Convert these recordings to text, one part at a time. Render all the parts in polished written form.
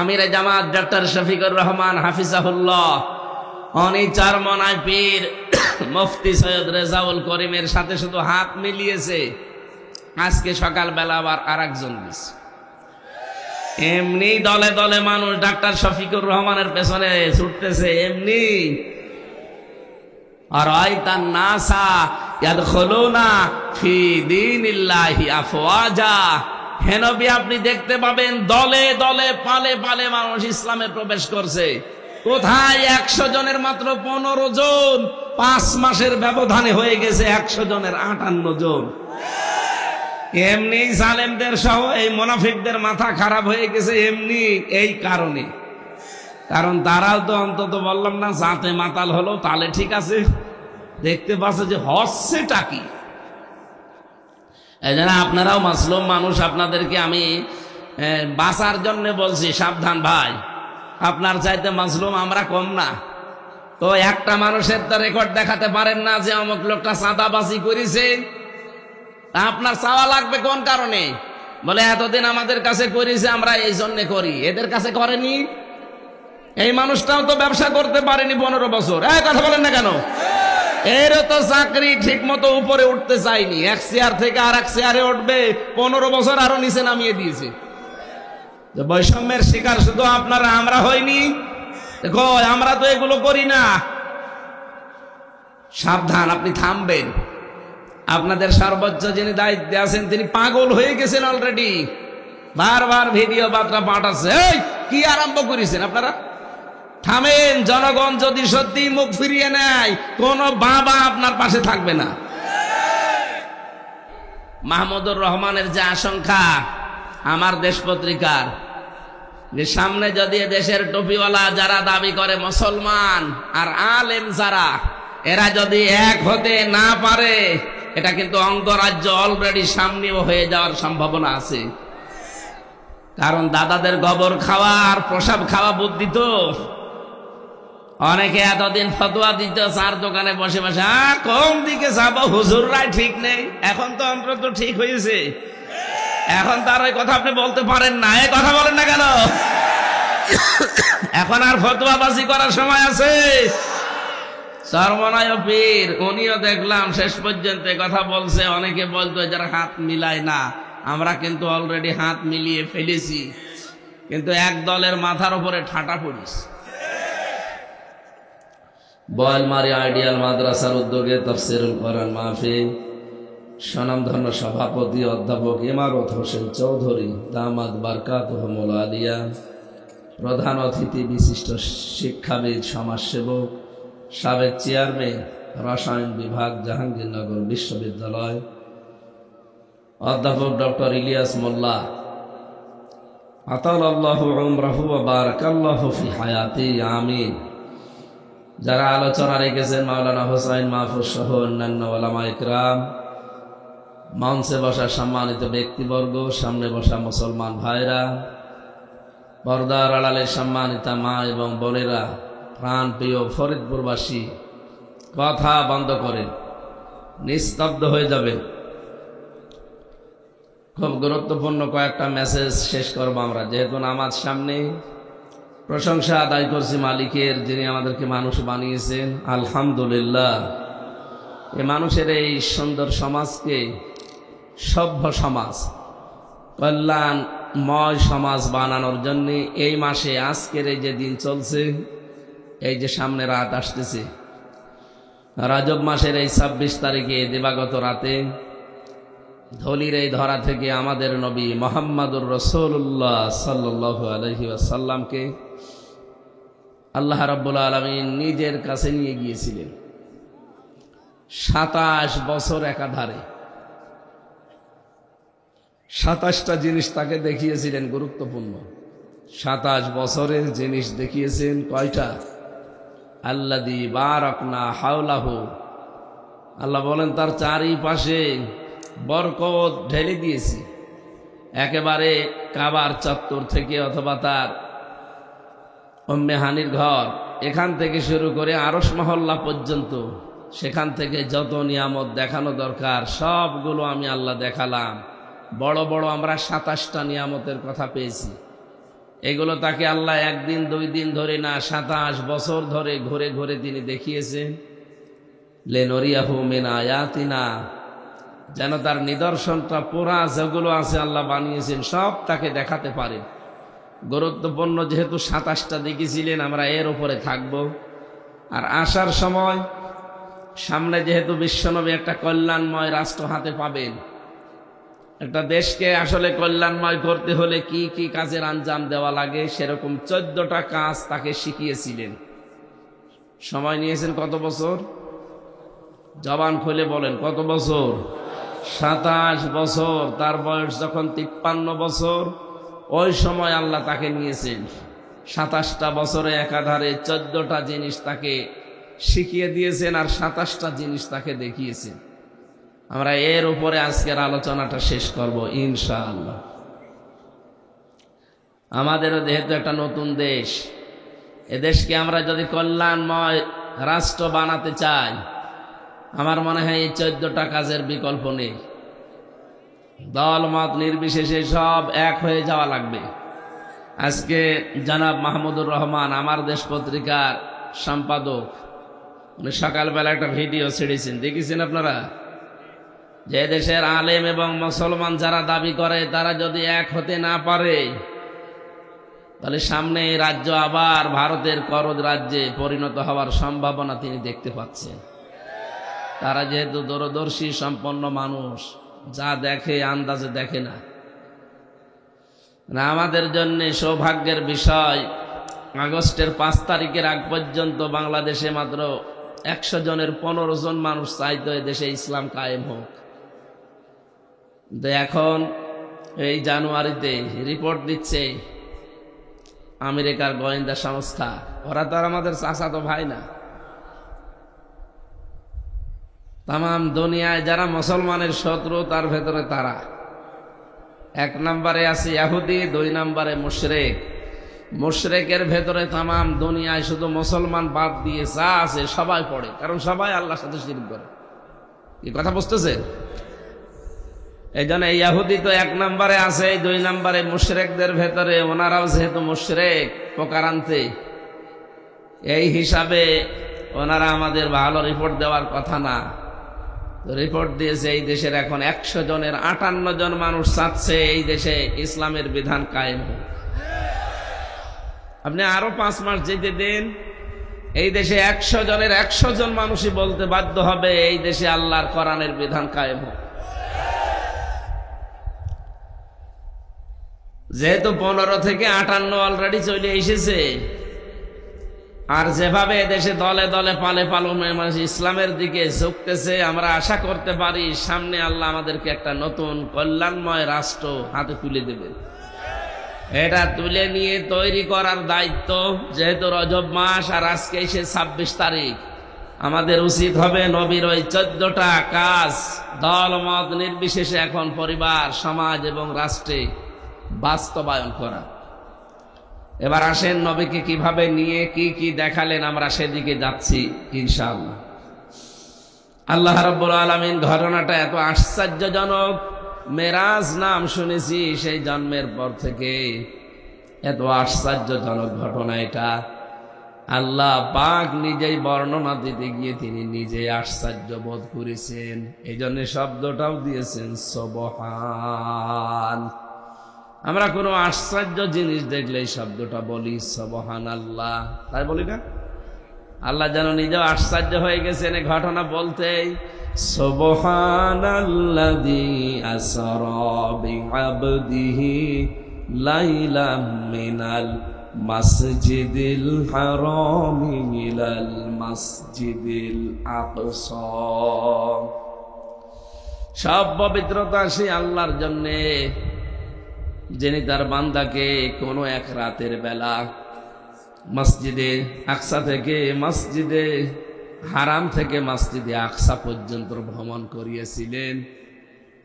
আমিরে জামাত ডক্টর শফিকুর রহমান হাফিজাহুল্লাহ, উনি চরমনায় পীর মুফতি সৈয়দ রেজাউল করিমের সাথে শুধু হাত মিলিয়েছে। আজকে সকালবেলা আবার আরেকজন দিচ্ছে। এমনি দলে দলে মানুষ ডাক্তার শফিকুর রহমানের পেছনে ছুটতেছে এমনি। আর আইতান নাসা ইয়াদখুলুনা ফি দীনিল্লাহি আফওয়াজা, হে নবী আপনি দেখতে পাবেন দলে দলে পালে পালে মানুষ ইসলামে প্রবেশ করছে। কোথায় 100 জনের মাত্র 15 জন, 5 মাসের ব্যবধানে হয়ে গেছে 100 জনের 58 জন। এমনি জালেমদের সহ এই মুনাফিকদের মাথা খারাপ হয়ে গেছে এমনি এই কারণে। কারণ তারাও তো অন্তত বললাম না জাতে মাতাল হলো, তাহলে ঠিক আছে, দেখতে পাচ্ছে যে হচ্ছেটা কি। এই জন্য আপনারাও মাসলুম মানুষ, আপনাদেরকে আমি বাঁচার জন্য বলছি সাবধান ভাই, আপনার চাইতে মাসলুম আমরা কম না। তো একটা মানুষের তো রেকর্ড দেখাতে পারেন না যে অমুক লোকটা চাঁদাবাজি করেছে, আপনার চাওয়া লাগবে কোন কারণে? বলে এতদিন আমাদের কাছে করেছে আমরা এই জন্য করি, এদের কাছে করেনি। এই মানুষটাও তো ব্যবসা করতে পারেনি 15 বছর। কথা বলেন না কেন? এরও তো চাকরি ঠিক মতো উপরে উঠতে চাইনি, এক চেয়ার থেকে আর এক চেয়ারে উঠবে, 15 বছর আরো নিচে নামিয়ে দিয়েছে। বৈষম্যের শিকার শুধু আপনারা, আমরা হইনি। দেখো আমরা তো এগুলো করি না। সাবধান, আপনি থামবেন। আপনাদের সর্বোচ্চ যিনি দায়িত্বে আছেন তিনি পাগল হয়ে গেছেন অলরেডি, বারবার ভিডিও বার্তা পাঠাচ্ছে। এই কি আরম্ভ করেছেন আপনারা? থামেন। জনগণ যদি সত্যি মুখ ফিরিয়ে নেয়, কোন বাবা আপনার পাশে থাকবে না। মাহমুদুর রহমানের যে আশঙ্কা আমার দেশ পত্রিকার, যে সামনে যদি দেশের টুপিওয়ালা যারা দাবি করে মুসলমান আর আলেম যারা, এরা যদি এক হতে না পারে, এটা কিন্তু অঙ্গরাজ্য অলরেডি সামনেও হয়ে যাওয়ার সম্ভাবনা আছে। কারণ দাদাদের গোবর খাওয়া আর প্রসাব খাওয়া বুদ্ধি তো। অনেকে এতদিন ফতোয়া দিত চার দোকানে বসে বসে, কোন দিকে যাবো হুজুররাই ঠিক নেই। এখন তো অন্তত ঠিক হয়েছে, এখন তার ওই কথা আপনি বলতে পারেন না। এই কথা বলেন না কেন? এখন আর ফতোয়াবাজি করার সময় আছে? চরমনায় পীর উনিও দেখলাম শেষ পর্যন্ত কথা বলছে। অনেকে বলতো যারা হাত মিলায় না, আমরা কিন্তু অলরেডি হাত মিলিয়ে ফেলেছি, কিন্তু এক দলের মাথার উপরে ঠাটা পড়িস। বয়ালমারী আইডিয়াল মাদ্রাসার উদ্যোগে তাফসীরুল কোরআন মাহফিল, স্বনামধন্য সভাপতি অধ্যাপক ইমারত হোসেন চৌধুরী দামাত বারকাতুহুমুল আলিয়া, প্রধান অতিথি বিশিষ্ট শিক্ষাবিদ সমাজসেবক সাবেক চেয়ারম্যান রসায়ন বিভাগ জাহাঙ্গীরনগর বিশ্ববিদ্যালয় অধ্যাপক ডক্টর ইলিয়াস মোল্লা, আতালাল্লাহু উমরাহু ওয়া বারাকাল্লাহু ফি হায়াতি, আমিন। যারা আলোচনা রেখেছেন মাওলানা হোসাইন মাহফুজ সহ অন্যান্য ওলামা ইকরাম, মঞ্চে বসা সম্মানিত ব্যক্তিবর্গ, সামনে বসা মুসলমান ভাইরা, পর্দার আড়ালে সম্মানিতা মা এবং বোনেরা, প্রাণ প্রিয় ফরিদপুরবাসী, কথা বন্ধ করেন, নিস্তব্ধ হয়ে যাবেন। খুব গুরুত্বপূর্ণ কয়েকটা মেসেজ শেষ করবো আমরা, যেহেতু নামাজ সামনে। প্রশংসা আদায় করছি মালিকের, যিনি আমাদেরকে মানুষ বানিয়েছেন। আলহামদুলিল্লাহ। এই মানুষের এই সুন্দর সমাজকে সভ্য সমাজ, কল্যাণময় সমাজ বানানোর জন্য এই মাসে আজকের এই যে দিন চলছে, এই যে সামনে রাত আসতেছে, রজব মাসের এই 26 তারিখে দিবাগত রাতে ধলির এই ধরা থেকে আমাদের নবী মুহাম্মদুর রাসূলুল্লাহ সাল্লাল্লাহু আলাইহি ওয়াসাল্লামকে আল্লাহ রাব্বুল আলামিন নিজের কাছে নিয়ে গিয়েছিলেন। 27 বছর একাধারে 27টা জিনিস তাকে দেখিয়েছিলেন গুরুত্বপূর্ণ। 27 বছরের জিনিস দেখিয়েছেন কয়টা? আল্লাযী বারাকনা হাওলাহু, আল্লাহ বলেন তার চারিপাশে বরকত ঢেলে দিয়েছি। একেবারে কাবার চত্বর থেকে অথবা তার উম্মে হানির ঘর, এখান থেকে শুরু করে আরশ মহল্লা পর্যন্ত, সেখান থেকে যত নিয়ামত দেখানো দরকার সবগুলো আমি আল্লাহ দেখালাম। বড় বড় আমরা 27টা নিয়ামতের কথা পেয়েছি। এগুলো তাকে আল্লাহ একদিন দুই দিন ধরে না 27 বছর ধরে ঘুরে ঘুরে তিনি দেখিয়েছেন। লিনুরিয়াহু মিন আয়াতিনা, যেন তার নিদর্শনটা পুরা যেগুলো আছে আল্লাহ বানিয়েছেন সব তাকে দেখাতে পারেন। গুরুত্বপূর্ণ যেহেতু 27টা দেখিয়েছিলেন, আমরা এর উপরে থাকব। আর আসার সময় সামনে যেহেতু বিশ্বনবী একটা কল্যাণময় রাষ্ট্র হাতে পাবেন, একটা দেশকে আসলে কল্যাণময় করতে হলে কি কি কাজের আঞ্জাম দেওয়া লাগে সেরকম 14টা কাজ তাকে শিখিয়েছিলেন। সময় নিয়েছেন কত বছর? জবান খুলে বলেন কত বছর? 27 বছর। তার বয়স যখন 53 বছর, ওই সময় আল্লাহ তাকে নিয়েছেন। 27টা বছরে একাধারে 14টা জিনিস তাকে শিখিয়ে দিয়েছেন আর 27টা জিনিস তাকে দেখিয়েছেন। আমরা এর উপরে আজকের আলোচনাটা শেষ করব ইনশাআল্লাহ। আমাদেরও যেহেতু একটা নতুন দেশ, এদেশকে আমরা যদি কল্যাণময় রাষ্ট্র বানাতে চাই, আমার মনে হয় এই 14টা কাজের বিকল্প নেই। দল মত নির্বিশেষে সব এক হয়ে যাওয়া লাগবে। আজকে জনাব মাহমুদুর রহমান, আমার দেশ পত্রিকার সম্পাদক, উনি সকালবেলা একটা ভিডিও ছেড়েছেন, দেখেছেন আপনারা? যে দেশের আলেম এবং মুসলমান যারা দাবি করে তারা যদি এক হতে না পারে, তাহলে সামনে এই রাজ্য আবার ভারতের করদ রাজ্যে পরিণত হওয়ার সম্ভাবনা তিনি দেখতে পাচ্ছেন। তারা যেহেতু দূরদর্শী সম্পন্ন মানুষ, যা দেখে আন্দাজে দেখে না। আমাদের জন্য সৌভাগ্যের বিষয়, আগস্টের 5 তারিখের আগ পর্যন্ত বাংলাদেশে মাত্র 100 জনের 15 জন মানুষ চাইতো দেশে ইসলাম কায়েম হোক। এখন এই জানুয়ারিতে রিপোর্ট দিচ্ছে আমেরিকার গোয়েন্দা সংস্থা, ওরা তো আর আমাদের চাচাতো ভাই না। তাম দুনিয়ায় যারা মুসলমানের শত্রু, তার ভেতরে তারা 1 নম্বরে আছে ইহুদি, 2 নম্বরে মুশরিক। মুশরিকের ভেতরে তাম দুনিয়ায় শুধু মুসলমান বাদ দিয়ে যা আছে সবাই পড়ে, কারণ সবাই আল্লাহর সাথে শিরক করে। কি কথা বুঝতেছেন? এই জন্য ইহুদি তো 1 নম্বরে আছে, 2 নম্বরে মুশরিকদের ভেতরে, ওনারাও যেহেতু মুশরিক প্রকারান্তে, এই হিসাবে ওনারা আমাদের ভালো রিপোর্ট দেওয়ার কথা না। রিপোর্ট দিয়েছে এই দেশের এখন 100 জনের 58 জন মানুষ চাচ্ছে এই দেশে ইসলামের বিধান কায়েম হোক। আপনি আরো 5 মাস যেতে দিন, এই দেশে 100 জনের 100 জন মানুষই বলতে বাধ্য হবে এই দেশে আল্লাহর কোরআনের বিধান কায়েম হোক। যেহেতু 15 থেকে 58 অলরেডি চলে এসেছে, আর যেভাবে দেশে দলে দলে পালে পালনে মানুষ ইসলামের দিকে ঝুঁকতেছে, আমরা আশা করতে পারি সামনে আল্লাহ আমাদেরকে একটা নতুন কল্যাণময় রাষ্ট্র হাতে তুলে দেবেন। এটা তুলে নিয়ে তৈরি করার দায়িত্ব, যেহেতু রজব মাস আর আজকে এসে 26 তারিখ, আমাদের উচিত হবে নবীর ওই 14টা কাজ দল মত নির্বিশেষে এখন পরিবার, সমাজ এবং রাষ্ট্রে বাস্তবায়ন করা। এবার আসেন নবীকে কিভাবে নিয়ে কি কি দেখালেন, আমরা সেদিকে যাচ্ছি ইনশাআল্লাহ। আল্লাহ রাব্বুল আলামিন ঘটনাটা এত আশ্চর্যজনক, মেরাজ নাম শুনেছি সেই জন্মের পর থেকে, এত আশ্চর্যজনক ঘটনা এটা। আল্লাহ পাক নিজেই বর্ণনা দিতে গিয়ে তিনি নিজে আশ্চর্য বোধ করেছেন, এই জন্য শব্দটাও দিয়েছেন সুবহান। আমরা কোনো আশ্চর্য জিনিস দেখলে এই শব্দটা বলি সুবহানাল্লাহ, তাই বলি না? আল্লাহ যেন নিজেও আশ্চর্য হয়ে গেছেন এই ঘটনা বলতেই। সুবহানাল্লাযী আসরা বিআবদিহি লাইলাম মিনাল মাসজিদিল হারামি ইলাল মাসজিদিল আকসা। সব পবিত্রতা সেই আল্লাহর জন্যে, যিনি তার বান্দাকে কোনো এক রাতের বেলা মসজিদে আকসা থেকে মসজিদে হারাম থেকে মসজিদে আকসা পর্যন্ত ভ্রমণ করিয়েছিলেন।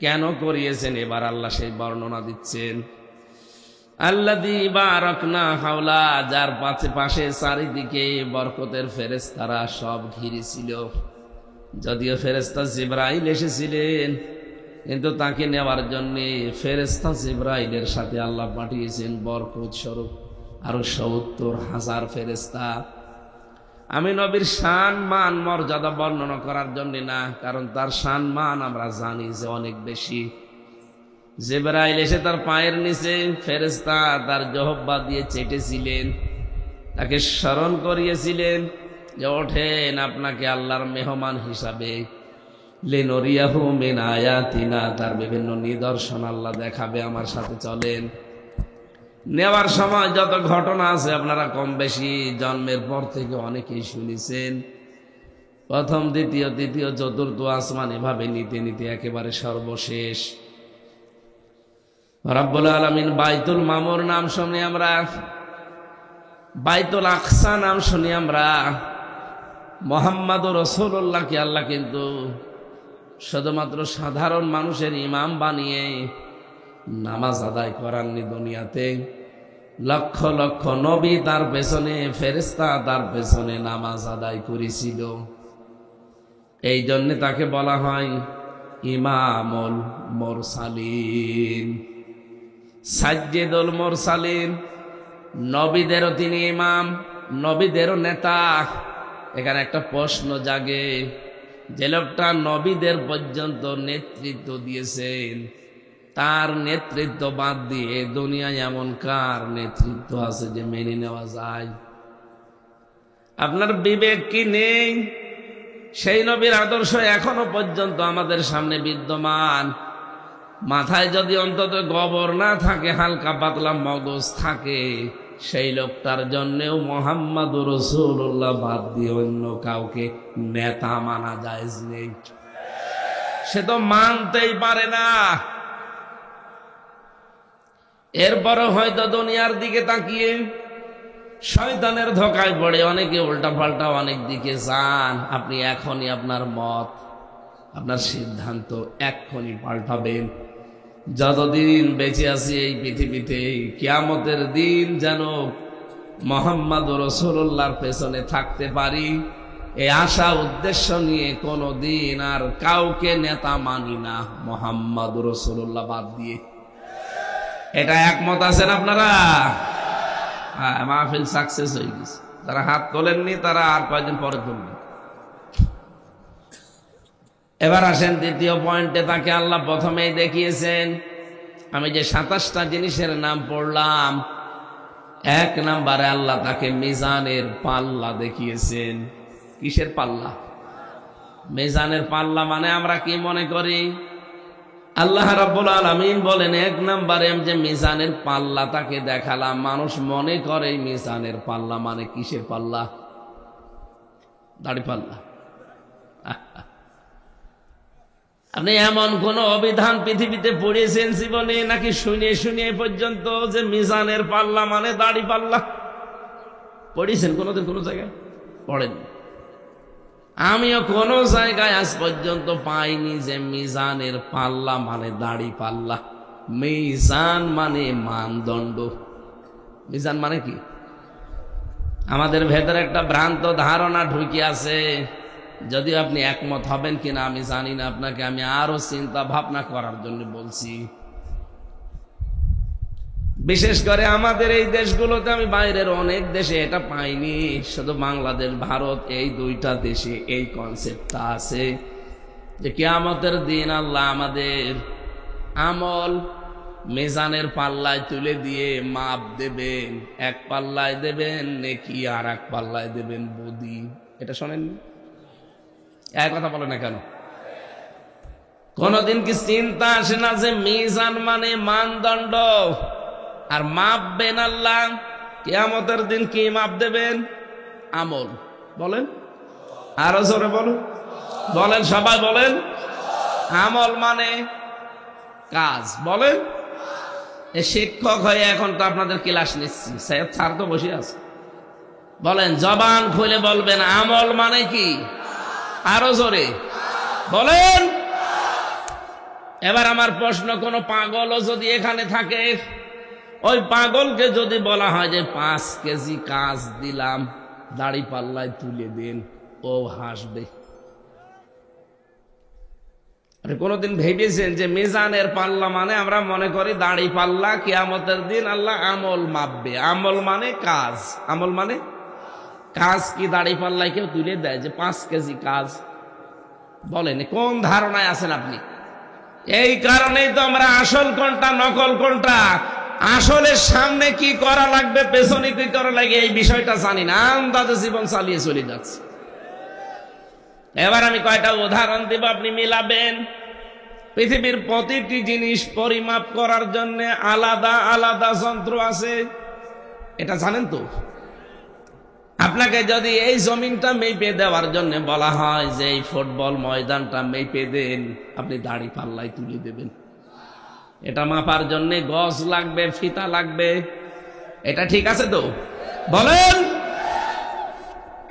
কেন করিয়েছেন এবার আল্লাহ সেই বর্ণনা দিচ্ছেন। আল্লাযী বারাকনা হাওলা, যার পাশে চারিদিকে বরকতের ফেরেশতারা সব ঘিরে ছিল। যদিও ফেরেশতা জিবরাইল এসেছিলেন, কিন্তু তাকে নেওয়ার জন্য ফেরেশতা জিবরাইলের সাথে আল্লাহ পাঠিয়েছেন বরকত স্বরূপ আরো ৭০,০০০ ফেরেশতা। আমি নবীর শান মান মর্যাদা বর্ণনা করার জন্য না, কারণ তার শান মান আমরা জানি যে অনেক বেশি। জিবরাইল এসে তার পায়ের নিচে ফেরেশতা তার জহব্বা দিয়ে চেটেছিলেন, তাকে স্মরণ করিয়েছিলেন যে ওঠেন, আপনাকে আল্লাহর মেহমান হিসাবে লিনুরিয়াহু মিন আয়াতিনা, তার বিভিন্ন নিদর্শন আল্লাহ দেখাবে, আমার সাথে চলেন। নেওয়ার সময় যত ঘটনা আছে আপনারা কম বেশি জন্মের পর থেকে অনেকেই শুনেছেন। প্রথম, দ্বিতীয়, তৃতীয়, চতুর্থ আসমান এভাবে নিতে নিতে একেবারে সর্বশেষ রব্বুল আলামিন বাইতুল মামুর নাম শুনি আমরা, বাইতুল আকসা নাম শুনি আমরা। মুহাম্মাদুর রাসূলুল্লাহকে আল্লাহ কিন্তু শুধুমাত্র সাধারণ মানুষের ইমাম বানিয়ে নামাজ আদায় করাননি। দুনিয়াতে লক্ষ লক্ষ নবী তার পেছনে, ফেরেশতা তার পেছনে নামাজ আদায় করেছিল। এই জন্য তাকে বলা হয় ইমামুল মুরসালিন, সাজ্জিদুল মুরসালিন। নবীদেরও তিনি ইমাম, নবীদেরও নেতা। এখানে একটা প্রশ্ন জাগে, যে লোকটা নবীদের পর্যন্ত নেতৃত্ব দিয়েছেন, তার নেতৃত্ব বাদ দিয়ে দুনিয়ায় এমন কার নেতৃত্ব আছে যে মেনে নেওয়া যায়? আপনার বিবেক কি নেই? সেই নবীর আদর্শ এখনো পর্যন্ত আমাদের সামনে বিদ্যমান। মাথায় যদি অন্তত গোবর না থাকে, হালকা পাতলা মগজ থাকে, সেই লোকটার জন্যেও মুহাম্মাদুর রাসূলুল্লাহ বাদ দিয়ে অন্য কাউকে নেতা মানা জায়েজ নেই। সে তো মানতেই পারে না। এরপরও হয়তো দুনিয়ার দিকে তাকিয়ে শয়তানের ধোঁকায় পড়ে অনেকে উল্টা পাল্টা অনেক দিকে যান। আপনি এখনই আপনার মত, আপনার সিদ্ধান্ত এক্ষুনি পাল্টাবেন। যতদিন বেঁচে আছি এই পৃথিবীতে, কিয়ামতের দিন যেন মুহাম্মাদুর রাসূলুল্লাহর পেছনে থাকতে পারি, এই আশা উদ্দেশ্য নিয়ে কোনদিন আর কাউকে নেতা মানি না মুহাম্মাদুর রাসূলুল্লাহ বাদ দিয়ে। এটা একমত আছেন আপনারা? মাহফিল সাকসেস হয়ে গেছে। তারা হাত তোলেননি, তারা আর কয়েকদিন পরে তুলবেন। এবার আসেন দ্বিতীয় পয়েন্টে। তাকে আল্লাহ প্রথমেই দেখিয়েছেন, আমি যে ২৭টা জিনিসের নাম পড়লাম, ১ নম্বরে আল্লাহ তাকে মিজানের পাল্লা দেখিয়েছেন। কিসের পাল্লা? মিজানের পাল্লা। মানে আমরা কি মনে করি? আল্লাহ রাব্বুল আলামিন বলেন ১ নম্বরে যে মিজানের পাল্লা তাকে দেখালাম। মানুষ মনে করে মিজানের পাল্লা মানে কিসের পাল্লা? দাড়ি পাল্লা। আপনি এমন কোন অভিধান পৃথিবীতে পড়েছেন জীবনে, নাকি শুনে শুনে পর্যন্ত যে মিজানের পাল্লা মানে দাড়ি পাল্লা? পড়েছেন কোনোদিন কোনো জায়গায়? পড়েন? আমিও কোন জায়গায় আজ পর্যন্ত পাইনি যে মিজানের পাল্লা মানে দাড়ি পাল্লা। মিজান মানে মানদণ্ড। মিজান মানে কি? আমাদের ভেতরে একটা ভ্রান্ত ধারণা ঢুকে আছে। যদি আপনি একমত হবেন কিনা আমি জানি না, আপনাকে আমি আরো চিন্তা ভাবনা করার জন্য বলছি। বিশেষ করে আমাদের এই দেশগুলোতে, আমি বাইরের অনেক দেশে এটা পাইনি, শুধু বাংলাদেশ, ভারত, এই 2টা দেশে এই কনসেপ্টটা আছে যে কিয়ামতের দিন আল্লাহ আমাদের আমল মিজানের পাল্লায় তুলে দিয়ে মাপ দেবেন। 1 পাল্লায় দেবেন নেকি, আর 1 পাল্লায় দেবেন বদি। এটা শোনেননি? এক কথা বলে না কেন? কোনদিন কি চিন্তা আসে না যে মিজান মানে মানদণ্ড, আর মাপবেন আল্লাহ কিয়ামতের দিন? কি মাপ দেবেন? আমল। বলেন আরো জোরে বলুন, বলেন সবাই বলেন। আমল মানে কাজ। বলেন। এই শিক্ষক হয়ে এখন তো আপনাদের ক্লাস নিচ্ছি, স্যার তো বসে আছে। বলেন, জবান খুলে বলবেন আমল মানে কি? আরো জোরে বলেন। এবার আমার প্রশ্ন, কোন পাগলও যদি এখানে থাকে, ওই পাগলকে যদি বলা হয় যে 5 কেজি কাজ দিলাম, দাড়ি পাল্লায় তুলে দেন, ও হাসবে। আপনি কোনদিন ভেবেছেন যে মিজানের পাল্লা মানে আমরা মনে করি দাড়ি পাল্লা, কিয়ামতের দিন আল্লাহ আমল মাপবে। আমল মানে কাজ, আমল মানে কাজ কি দাড়ি পাল্লায় কেউ তুলে দেয় যে 5 কেজি কাজ? বলেন কোন ধারণায় আছেন আপনি? এই কারণেই তো আমরা আসল কোনটা নকল কোনটা, আসলের সামনে কি করা লাগবে পেছনে কি করা লাগে এই বিষয়টা জানি না, আন্দাজে জীবন চালিয়ে চলে যাচ্ছে। এবার আমি কয়টা উদাহরণ দেব, আপনি মিলাবেন। পৃথিবীর প্রতিটি জিনিস পরিমাপ করার জন্য আলাদা আলাদা যন্ত্র আছে, এটা জানেন তো? আপনাকে যদি এই জমিনটা মেপে দেওয়ার জন্য বলা হয় যে এই ফুটবল ময়দানটা মেপে দেন, আপনি দাড়ি পাল্লায় তুলে দেবেন। এটা মাপার জন্য গজ লাগবে, ফিতা লাগবে, এটা ঠিক আছে তো? বলেন।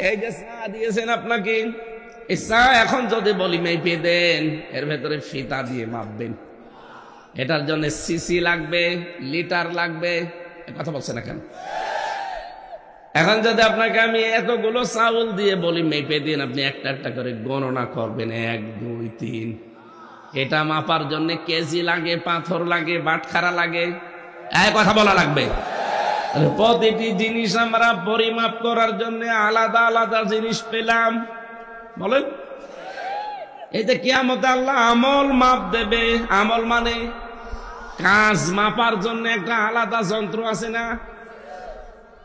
এই যে চা দিয়েছেন আপনাকে, এই চা এখন যদি বলি মেপে দেন, এর ভেতরে ফিতা দিয়ে মাপবেন। এটার জন্য সিসি লাগবে, লিটার লাগবে, কথা বলছে না কেন? এখন যদি আপনাকে আমি এতগুলো চাউল দিয়ে বলি মেপে দিন, আপনি একটা একটা করে গণনা করবেন, 1 2 3। এটা মাপার জন্য কেজি লাগে, পাথর লাগে, বাটখারা লাগে, কথা বলা লাগবে। প্রতিটি জিনিস আমরা পরিমাপ করার জন্য আলাদা আলাদা জিনিস পেলাম। বলেন, এই যে কিয়ামতে আল্লাহ আমল মাপ দেবে। আমল মানে কাজ মাপার জন্য একটা আলাদা যন্ত্র আছে না?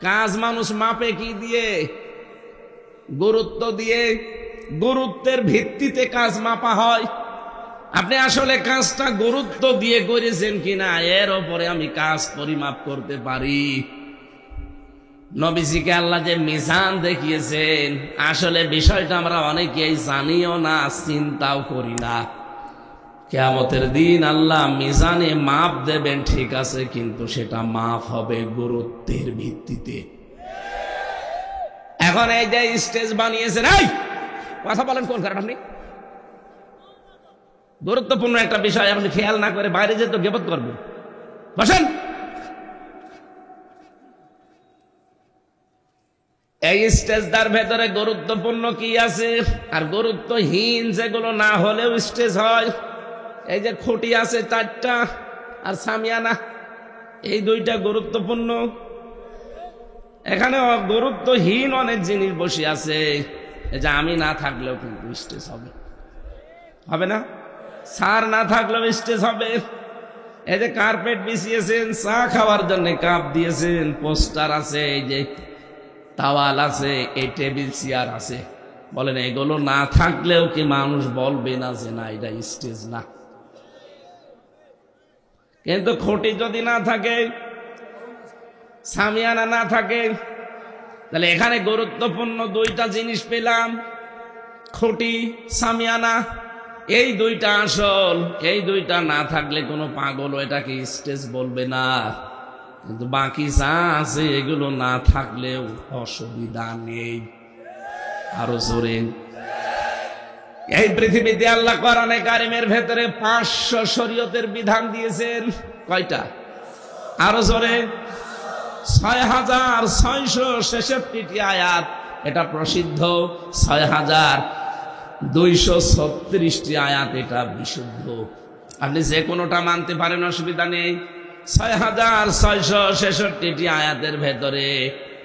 কাজ মানুষ মাপে কি দিয়ে? গুরুত্ব দিয়ে। গুরুত্বের ভিত্তিতে কাজ মাপা হয়। আপনি আসলে কাজটা গুরুত্ব দিয়ে করেছেন কিনা এর উপরে আমি কাজ পরিমাপ করতে পারি। নবীজিকে আল্লাহ যে মিজান দেখিয়েছেন, আসলে বিষয়টা আমরা অনেকেই জানিও না, চিন্তাও করি না। কিয়ামতের দিন আল্লাহ মিজানে মাপ দেবেন, ঠিক আছে, কিন্তু সেটা মাপ হবে গুরুত্বের ভিত্তিতে। এখন এই যে স্টেজ বানিয়েছেন, এই কথা বলেন কোন কারণ? আপনি গুরুত্বপূর্ণ একটা বিষয় আপনি খেয়াল না করে বাইরে যেতে গিবত করবেন। বসেন। এই স্টেজটার ভেতরে গুরুত্বপূর্ণ কি আছে আর গুরুত্বহীন যেগুলো না হলেও স্টেজ হয়। এই যে খুঁটি আছে 4টা আর সামিয়ানা, এই 2টা গুরুত্বপূর্ণ। এখানে গুরুত্বহীন অনেক জিনিস বসে আছে, এই যে আমি না থাকলেও কিন্তু স্টেজ হবে, হবে না? সার না থাকলেও স্টেজ হবে। এই যে কার্পেট বিছিয়েছেন, চা খাওয়ার জন্য কাপ দিয়েছেন, পোস্টার আছে, এই যে তাওয়াল আছে, এই টেবিল চেয়ার আছে। বলেন এগুলো না থাকলেও কি মানুষ বলবে না যে না এটা স্টেজ না? কিন্তু খুঁটি যদি না থাকে, সামিয়ানা না থাকে, তাহলে এখানে গুরুত্বপূর্ণ 2টা জিনিস পেলাম, খুঁটি, সামিয়ানা। এই 2টা আসল। এই 2টা না থাকলে কোনো পাগল এটাকে স্টেজ বলবে না। কিন্তু বাকি যা আছে এগুলো না থাকলেও অসুবিধা নেই। আরো জোরে। এই পৃথিবীতে আল্লাহ কোরআনে কারিমের ভেতরে 500 শরীয়তের বিধান দিয়েছেন। কয়টা? আরো জোরে। 6666টি আয়াত। এটা প্রসিদ্ধ। 6236টি আয়াত, এটা বিশুদ্ধ। আপনি যে কোনোটা মানতে পারেন, অসুবিধা নেই। 6666টি আয়াতের ভেতরে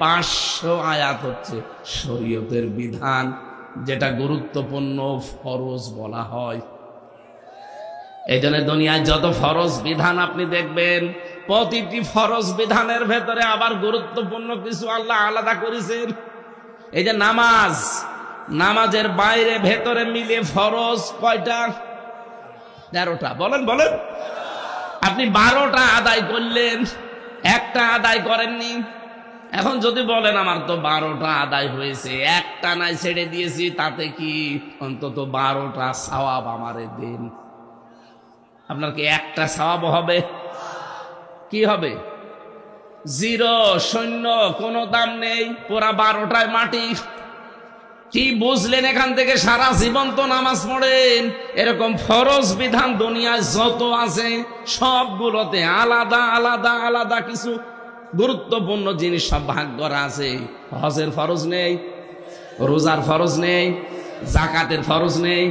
500 আয়াত হচ্ছে শরীয়তের বিধান, যেটা গুরুত্বপূর্ণ ফরজ বলা হয়। এই জন্য দুনিয়ায় যত ফরজ বিধান আপনি দেখবেন, প্রতিটি ফরজ বিধানের ভেতরে আবার গুরুত্বপূর্ণ কিছু আল্লাহ আলাদা করেছেন। এই যে নামাজ, নামাজের বাইরে ভেতরে মিলে ফরজ কয়টা? 13টা। বলেন বলেন। আপনি 12টা আদায় করলেন, একটা আদায় করেননি। এখন যদি বলেন আমার তো 12টা আদায় হয়েছে, একটা নাই ছেড়ে দিয়েছি, তাতে কি? অন্তত 12টা সওয়াব আমারে দেন। আপনার কি একটা সওয়াব হবে? কি হবে? 0, শূন্য, কোনো দাম নেই। পুরা 12টায় মাটি। কি বুঝলেন এখান থেকে? সারা জীবন তো নামাজ পড়েন। এরকম ফরজ বিধান দুনিয়ায় যত আছে সবগুলোতে আলাদা আলাদা আলাদা কিছু গুরুত্বপূর্ণ জিনিস সব ভাগ করা আছে। হজের ফরজ নেই, রোজার ফরজ নেই, যাকাতের ফরজ নেই,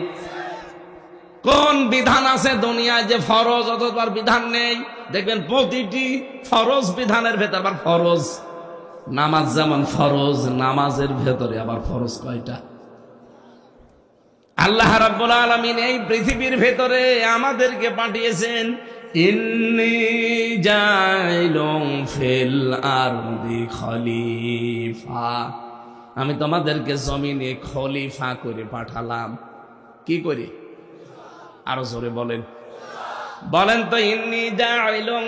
কোন বিধান আছে দুনিয়ায় যে ফরজ অথবা বিধান নেই? দেখবেন প্রতিটি ফরজ বিধানের ভেতর আবার ফরজ। নামাজ যেমন ফরজ, নামাজের ভেতরে আবার ফরজ কয়টা? আল্লাহ রাব্বুল আলামিন এই পৃথিবীর ভেতরে আমাদেরকে পাঠিয়েছেন, ইন্নী জাইলুম ফিল আরদি খলিফা, আমি তোমাদেরকে জমিনে খলিফা করে পাঠালাম। কি করে? আরো জোরে বলেন, বলেন তো। ইন্নী জাইলুম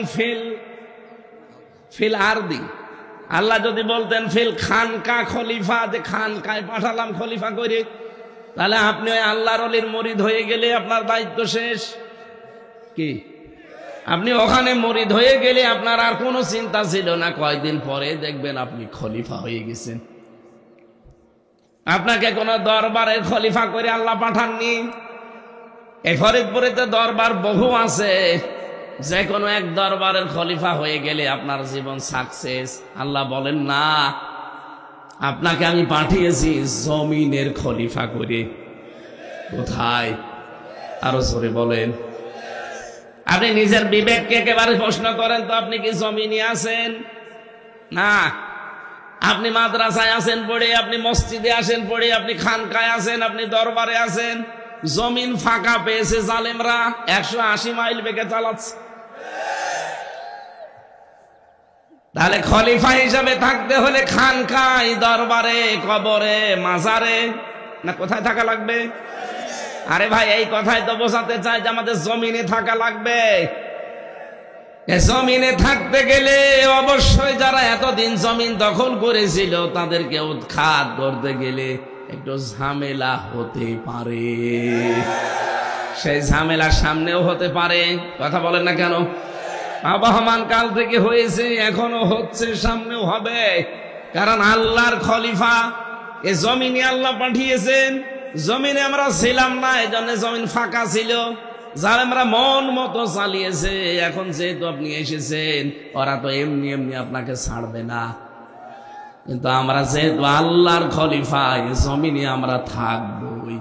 ফিল আরদি। আল্লাহ যদি বলতেন ফিল খানকা খলিফা, যে খানকায় পাঠালাম খলিফা করে, তাহলে আপনি ওই আল্লাহর ওলির মুরিদ হয়ে গেলে আপনার দায়িত্ব শেষ। কি আপনি ওখানে মুরিদ হয়ে গেলে আপনার আর কোনো চিন্তা ছিল না, কয়দিন পরে দেখবেন আপনি খলিফা হয়ে গেছেন। আপনাকে কোনো দরবারের খলিফা করে আল্লাহ পাঠাননি। এই ফরিদপুরে তো দরবার বহু আছে, যে কোনো এক দরবারের খলিফা হয়ে গেলে আপনার জীবন সাকসেস। আল্লাহ বলেন না, আপনাকে আমি পাঠিয়েছি জমিনের খলিফা করে। কোথায়? আরো জোরে বলেন। আপনি নিজের বিবেককে একেবারে প্রশ্ন করেন তো, আপনি কি জমিনে আছেন? না। আপনি মাদ্রাসায় আছেন পড়ে, আপনি মসজিদে আসেন পড়ে, আপনি খানকায় আছেন, আপনি দরবারে আছেন। জমিন ফাঁকা পেয়েছে জালেমরা, 180 মাইল বেগে চালাচ্ছে। তাহলে খলিফা হিসাবে থাকতে হলে খানকায়, দরবারে, কবরে, মাজারে, না কোথায় থাকা লাগবে? আরে ভাই, এই কথাই তো বোঝাতে চাই যে আমাদের জমিনে থাকা লাগবে। জমিনে থাকতে গেলে অবশ্যই যারা এতদিন জমিন দখল করেছিল তাদেরকে উৎখাত করতে গেলে একটু ঝামেলা হতে পারে। সেই ঝামেলা সামনেও হতে পারে। কথা বলেন না কেন? আবহমান কাল থেকে হয়েছে, এখনো হচ্ছে, সামনেও হবে। কারণ আল্লাহর খলিফা এ জমিনে আল্লাহ পাঠিয়েছেন। জমিনে আমরা ছিলাম না, এই জন্য জমিন ফাঁকা ছিল, জালেমরা মন মতো চালিয়েছে। এখন যেহেতু আপনি এসেছেন, ওরা তো এমনি এমনি আপনাকে ছাড়বে না। কিন্তু আমরা যেহেতু আল্লাহর খলিফা, এই জমিনে আমরা থাকবই।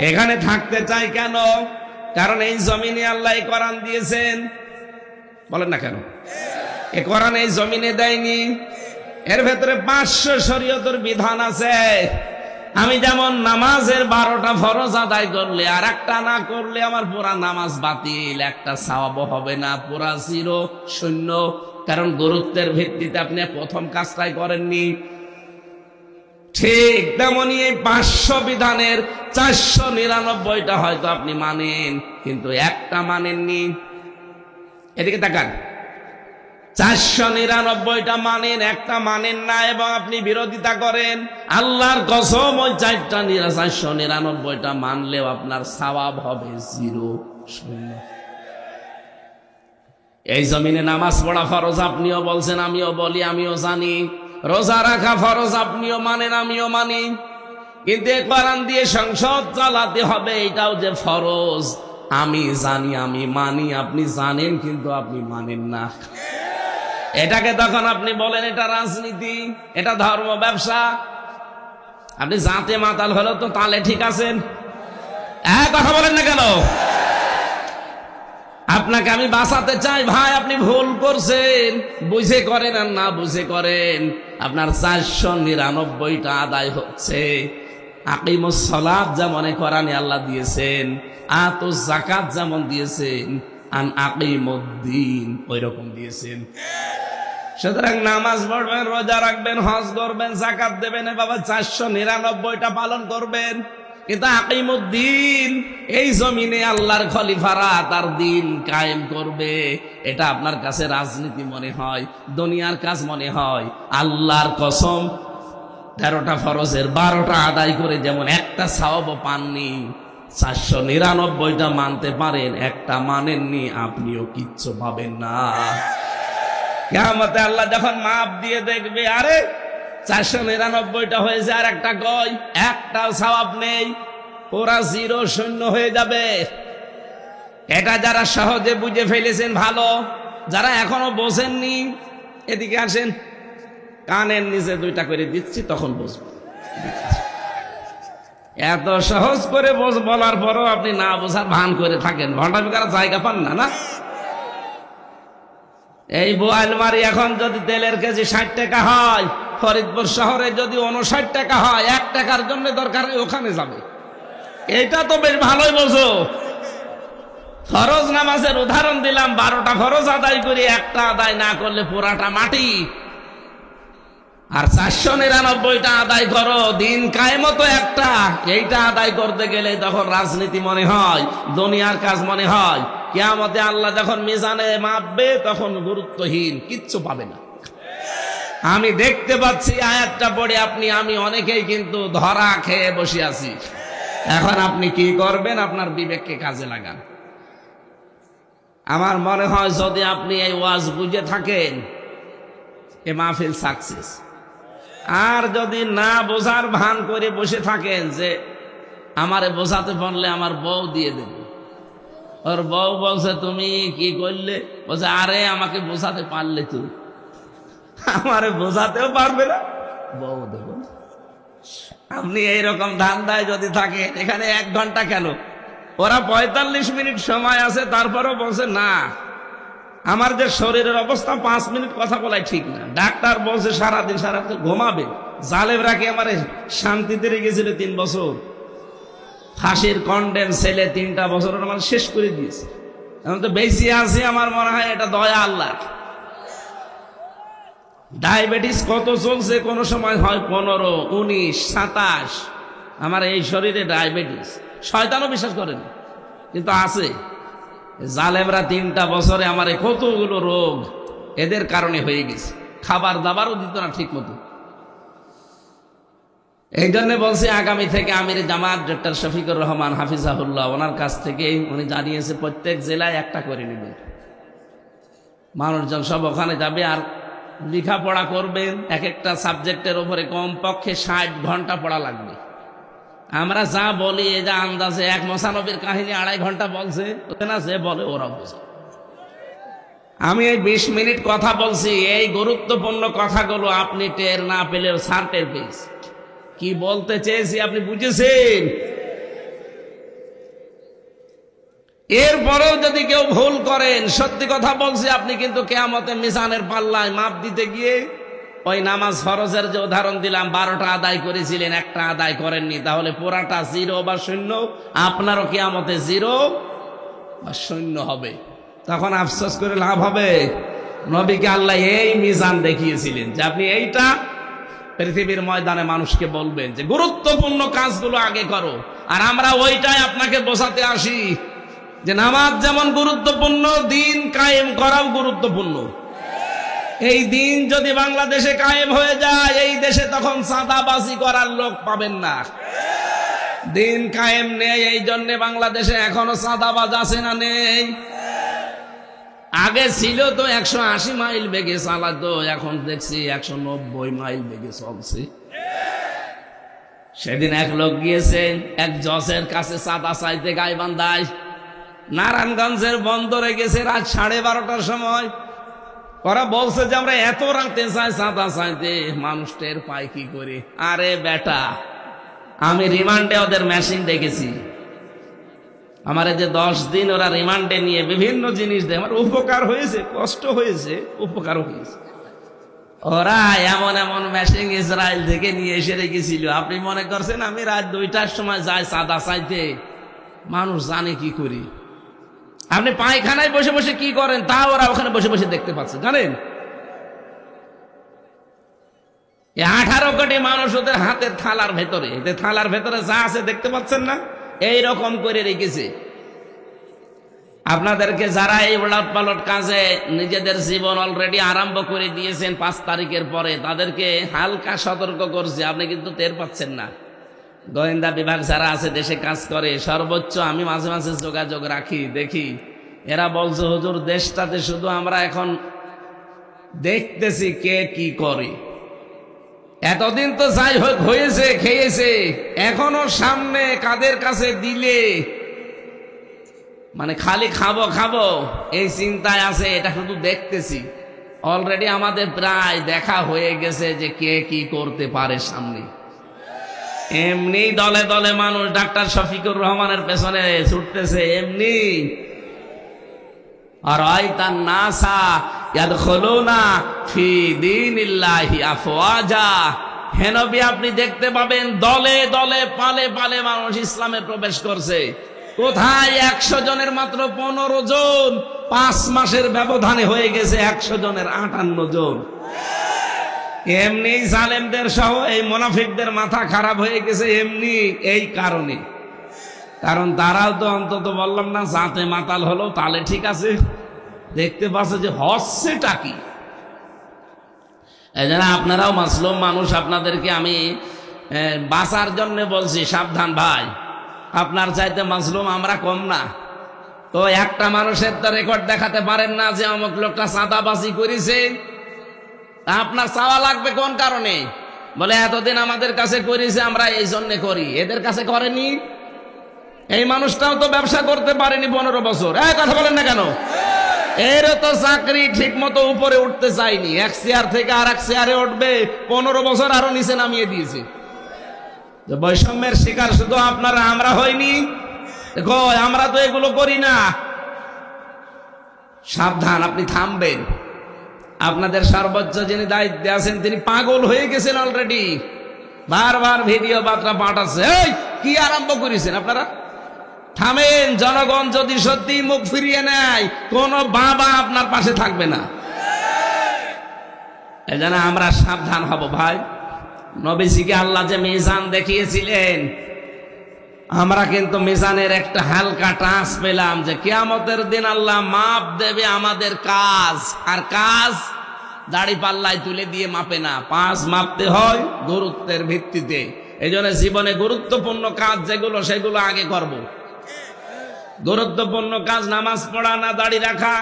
এখানে থাকতে চাই কেন? কারণ এই জমিনে আল্লাহ কোরআন দিয়েছেন। বলেন না কেন? এ কোরআন এই জমিনে দেয়নি। এর ভেতরে 500 শরীয়তের বিধান আছে। আমি যেমন নামাজের 12টা ফরজ আদায় করলে আর একটা না করলে আমার পুরা নামাজ বাতিল, একটা সওয়াব হবে না, পুরা 0, 0। কারণ গুরুত্বের ভিত্তিতে আপনি প্রথম কাজটাই করেননি। ঠিক তেমনি এই 500 বিধানের 499টা হয়তো আপনি মানেন, কিন্তু একটা মানেননি। এদিকে তাকান, 499টা মানেন, একটা মানেন না, এবং আপনি বিরোধিতা করেন। আল্লাহর কসম, ওই 499টা মানলেও আপনার সওয়াব হবে 0, 0। এই জমিনে নামাজ পড়া ফরজ আপনিও বলছেন, আমিও বলি, আমিও জানি। রোজা রাখা ফরজ আপনিও মানেন, আমিও মানি। কিন্তু কোরআন দিয়ে সংসদ চালাতে হবে, এটাও যে ফরজ আমি জানি, আমি মানি। আপনি জানেন কিন্তু আপনি মানেন না। এটাকে তখন আপনি বলেন এটা রাজনীতি, এটা ধর্ম ব্যবসা। আপনি জাতে মাতাল হলো তো তাহলে ঠিক আছেন? কথা বলেন না কেন? আপনাকে আমি বাঁচাতে চাই ভাই, আপনি ভুল করছেন। বুঝে করেন আর না বুঝে করেন, আপনার 499টা আদায় হচ্ছে। আকিমুস সালাত যেমন কোরআনে আল্লাহ দিয়েছেন, আতুজ যাকাত যেমন দিয়েছেন, আন আকিমুদ্দিন ওই রকম দিয়েছেন। সুতরাং নামাজ পড়বেন, রোজা রাখবেন, হজ করবেন, যাকাত দেবেন, বাবা 499টা পালন করবেন। কিন্তু আকিমুদ্দিন, এই জমিনে আল্লাহর খলিফারা তার দিন কায়েম করবে, এটা আপনার কাছে রাজনীতি মনে হয়, দুনিয়ার কাজ মনে হয়। আল্লাহর কসম, 13টা ফরজের 12টা আদায় করে যেমন একটা সওয়াব পাননি, 499টা মানতে পারেন, একটা মানেননি, আপনিও কিচ্ছু পাবেন না। কিয়ামতে আল্লাহ যখন মাপ দিয়ে দেখবে, আরে 499টা হয়েছে আর একটা কই, একটাও সওয়াব নেই, পুরা 0, 0 হয়ে যাবে। এটা যারা সহজে বুঝে ফেলেছেন ভালো, যারা এখনো বোঝেননি এদিকে আসেন, কানের নিচে 2টা করে দিচ্ছি, তখন বুঝবেন। এত সহজ করে বলার পরও আপনি না বোঝার ভান করে থাকেন, ঘন্টা বিকার জায়গা পান না। না, এই বোয়ালমারি এখন যদি তেলের কেজি 60 টাকা হয়, ফরিদপুর শহরে যদি 59 টাকা হয়, 1 টাকার জন্য দরকার ওখানে যাবে। এইটা তো বেশ ভালোই বোঝো। ফরজ নামাজের উদাহরণ দিলাম, 12টা ফরজ আদায় করি, একটা আদায় না করলে পুরাটা মাটি। আর 499টা আদায় করো, দিন কায়েমত একটা, এইটা আদায় করতে গেলে তখন রাজনীতি মনে হয়, দুনিয়ার কাজ মনে হয়। কিয়ামতে আল্লাহ যখন মিজানে মাপবে তখন গুরুত্বহীন, কিচ্ছু পাবে না। আমি দেখতে পাচ্ছি আয়াতটা পড়ে আপনি আমি অনেকেই কিন্তু ধরা খেয়ে বসে আছি। এখন আপনি কি করবেন? আপনার বিবেককে কাজে লাগান। আমার মনে হয় যদি আপনি এই ওয়াজ বুঝে থাকেন, এ মাহফিল সাকসেস। আর যদি না বোঝার ভান করে বসে থাকেন যে আমারে বোঝাতে পারলে আমার বউ দিয়ে দেবে, ওর বউ বলছে তুমি কি করলে, বলছে আরে আমাকে বোঝাতে পারলে তুই, আমারে বোঝাতেও পারবে না, বউ দেব। আপনি এইরকম ধান্দায় যদি থাকেন, এখানে 1 ঘন্টা কেন, ওরা 45 মিনিট সময় আছে, তারপরেও বলছে না আমার যে শরীরের অবস্থা 5 মিনিট কথা বলাই ঠিক না। ডাক্তার বলছে সারাদিন ঘুমাবে। জালেমরা কি আমার শান্তিতে রেখেছিল 3 বছর? ফাঁসির কন্ডেম ছেলে 3টা বছর আমার শেষ করে দিয়েছে। এখন তো বেশি আছে, আমার মনে হয় এটা দয়া আল্লাহ। ডায়াবেটিস কত চলছে, কোন সময় হয় 15, 19, 27। আমার এই শরীরে ডায়াবেটিস, শয়তানও বিশ্বাস করেন কিন্তু আছে। জালেমরা 3টা বছরে আমার কতগুলো রোগ এদের কারণে হয়ে গেছে, খাবার দাবারও দিত না ঠিক মতো। এই জন্য বলছি আগামী থেকে আমির জামাত ডক্টর শফিকুর রহমান হাফিজাহুল্লাহ, ওনার কাছ থেকে উনি জানিয়েছে প্রত্যেক জেলায় একটা করে নেবেন, মানুষজন সব ওখানে যাবে। আর লেখাপড়া করবেন, এক একটা সাবজেক্টের উপরে কমপক্ষে 60 ঘন্টা পড়া লাগবে। আমরা যা বলি এই যা আন্দাজে 1 মোসানবীর কাহিনী 2.5 ঘন্টা বলছে, না যে বলে ওরা বোঝে। আমি এই 20 মিনিট কথা বলছি, এই গুরুত্বপূর্ণ কথাগুলো আপনি টের না পেলেও স্যার টের পেয়েছে। কি বলতে চেয়েছি আপনি বুঝেছেন? এরপরেও যদি কেউ ভুল করেন, সত্যি কথা বলছি, আপনি কিন্তু কিয়ামতে মিজানের পাল্লায় মাপ দিতে গিয়ে ওই নামাজ ফরজের যে উদাহরণ দিলাম, 12টা আদায় করেছিলেন, একটা আদায় করেননি, তাহলে পুরাটা 0 বা 0, আপনারও কিয়ামতে 0 বা 0 হবে। তখন আফসোস করে লাভ হবে? নবীকে আল্লাহ এই মিজান দেখিয়েছিলেন যে আপনি এইটা পৃথিবীর ময়দানে মানুষকে বলবেন যে গুরুত্বপূর্ণ কাজগুলো আগে করো। আর আমরা ওইটাই আপনাকে বোঝাতে আসি যে নামাজ যেমন গুরুত্বপূর্ণ, দিন কায়েম করাও গুরুত্বপূর্ণ। এই দিন যদি বাংলাদেশে কায়েম হয়ে যায়, এই দেশে তখন চাঁদাবাজি করার লোক পাবেন না। দিন কায়েম নেই, এই জন্য বাংলাদেশে এখনো চাঁদাবাজ আছে না নেই? আগে ছিল তো 180 মাইল বেগে চালাতো, এখন দেখছি 190 মাইল বেগে চলছে। সেদিন এক লোক গিয়েছে এক জজের কাছে চাঁদা চাইতে গাইবান্ধায়, নারায়ণগঞ্জের বন্দরে গেছে রাত 12:30টার সময়। ওরা বলছে যে আমরা এত রাতে চাই চাঁদা চাইতে, মানুষ টের পায় কি করে? আরে বেটা, আমি রিমান্ডে ওদের মেশিন দেখেছি। আমার যে 10 দিন ওরা রিমান্ডে নিয়ে বিভিন্ন জিনিস দেয়, আমার উপকার হয়েছে, কষ্ট হয়েছে, উপকার হয়েছে। ওরা এমন এমন মেশিন ইসরায়েল থেকে নিয়ে এসে রেখেছিল। আপনি মনে করছেন আমি রাত 2টার সময় যাই চাঁদা চাইতে? মানুষ জানে কি করি। আপনি পায়খানায় বসে বসে কি করেন তা ওরা ওখানে বসে বসে দেখতে পাচ্ছে, জানেন? 18 কোটি মানুষ ওদের হাতের থালার ভেতরে, এদের থালার ভেতরে যা আছে দেখতে পাচ্ছেন না? এই রকম করে রেখেছে। আপনাদেরকে যারা এই উলট পালট কাজে নিজেদের জীবন অলরেডি আরম্ভ করে দিয়েছেন 5 তারিখের পরে, তাদেরকে হালকা সতর্ক করছে, আপনি কিন্তু টের পাচ্ছেন না। গোয়েন্দা বিভাগ যারা আছে দেশে কাজ করে, সর্বোচ্চ আমি মাঝে মাঝে যোগাযোগ রাখি, দেখি এরা বলছে হুজুর দেশটাতে শুধু আমরা এখন দেখতেছি কে কি করে। এতদিন তো যাই হোক হয়েছে, খেয়েছে, এখনো সামনে কাদের কাছে দিলে মানে খালি খাবো খাবো এই চিন্তায় আছে। এটা শুধু দেখতেছি, অলরেডি আমাদের প্রায় দেখা হয়ে গেছে যে কে কি করতে পারে সামনে। এমনি দলে দলে মানুষ ডাক্তার শফিকুর রহমানের পেছনে ছুটতেছে এমনি। আর আইতান নাসা ইয়াদখুলুনা ফি দীনিল্লাহি আফওয়াজা, হে নবী আপনি দেখতে পাবেন দলে দলে পালে পালে মানুষ ইসলামে প্রবেশ করছে। কোথায় 100 জনের মাত্র 15 জন, 5 মাসের ব্যবধানে হয়ে গেছে 100 জনের 58 জন। এমনি জালেমদের সহ এই মুনাফিকদের মাথা খারাপ হয়ে গেছে এমনি এই কারণে। কারণ তারাও তো অন্তত বললাম না জাতে মাতাল হলো, তাহলে ঠিক আছে, দেখতে পাচ্ছে যে হচ্ছেটা কি। এই জন্য আপনারাও মাসলুম মানুষ, আপনাদেরকে আমি বাঁচার জন্য বলছি সাবধান ভাই, আপনার চাইতে মাসলুম আমরা কম না। তো একটা মানুষের তো রেকর্ড দেখাতে পারেন না যে অমুক লোকটা চাঁদাবাজি করেছে, আপনার চাওয়া লাগবে কোন কারণে? বলে এতদিন আমাদের কাছে করেছে আমরা এই জন্য করি, এদের কাছে করেনি। এই মানুষটাও তো ব্যবসা করতে পারেনি 15 বছর, কথা বলেন না কেন? এরও তো চাকরি ঠিক মতো উপরে উঠতে চাইনি, এক চেয়ার থেকে আর এক চেয়ারে উঠবে 15 বছর আরো নিচে নামিয়ে দিয়েছে। বৈষম্যের শিকার শুধু আপনারা, আমরা হইনি? দেখো আমরা তো এগুলো করি না। সাবধান, আপনি থামবেন। আপনাদের সর্বোচ্চ যিনি দায়িত্বে আছেন তিনি পাগল হয়ে গেছেন অলরেডি, বারবার ভিডিও বার্তা পাঠাচ্ছে। এই কি আরম্ভ করেছেন আপনারা? থামেন। জনগণ যদি সত্যি মুখ ফিরিয়ে নেয় কোন বাবা আপনার পাশে থাকবে না। এজন্য আমরা সাবধান হব ভাই। নবীজিকে আল্লাহ যে মিজান দেখিয়েছিলেন, আমরা কিন্তু মিজানের একটা হালকা টাচ পেলাম যে কিয়ামতের দিন আল্লাহ মাপ দেবে আমাদের কাজ। আর কাজ দাড়ি পাল্লায় তুলে দিয়ে মাপে না, 5 মাপতে হয় গুরুত্বের ভিত্তিতে। এই জন্য জীবনে গুরুত্বপূর্ণ কাজ যেগুলো সেগুলো আগে করব। গুরুত্বপূর্ণ কাজ নামাজ পড়া না দাড়ি রাখা।